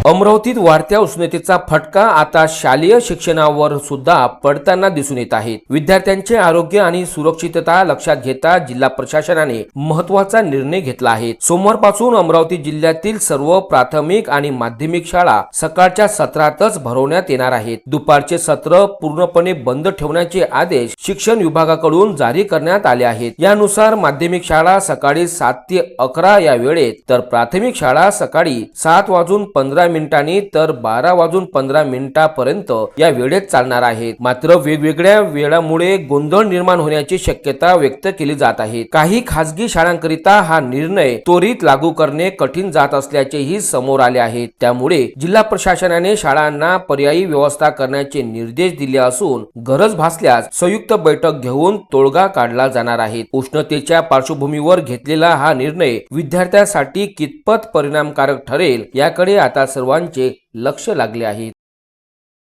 अमरावतीत वाढत्या उष्णतेचा फटका आता शालेय शिक्षणावर सुद्धा पडताना दिसून येत आहे। विद्यार्थ्यांचे आरोग्य आणि सुरक्षितता लक्षात घेता जिल्हा प्रशासनाने महत्त्वाचा निर्णय घेतला आहे। सोमवारपासून अमरावती जिल्ह्यातील सर्व प्राथमिक आणि माध्यमिक शाळा सकाळच्या सत्रातच भरवण्यात येणार आहेत। दुपारचे सत्र पूर्णपणे बंद ठेवण्याचे आदेश शिक्षण विभागाकडून जारी करण्यात आले आहेत। यानुसार माध्यमिक शाळा सकाळी 7 ते 11 या वेळेत तर प्राथमिक शाळा सकाळी 7:15 मिनिटांनी तर 12:15 पर्यंत या वेळेत चालणार आहेत। मात्र वेगवेगळ्या वेळामुळे गोंधळ निर्माण होण्याची शक्यता व्यक्त केली जात आहे। काही खासगी शाळांकरिता हा निर्णय त्वरित लागू करणे कठीण जात असल्याचेही समोर आले आहे। त्यामुळे जिल्हा प्रशासनाने शाळांना पर्यायी व्यवस्था करण्याचे निर्देश दिले असून गरज भासल्यास संयुक्त बैठक घेऊन तोडगा काढला जाणार आहे। उष्णतेच्या पार्श्वभूमीवर घेतलेला हा निर्णय विद्यार्थ्यांसाठी कितपत परिणामकारक ठरेल याकडे आता सर्वांचे लक्ष लागले आहे।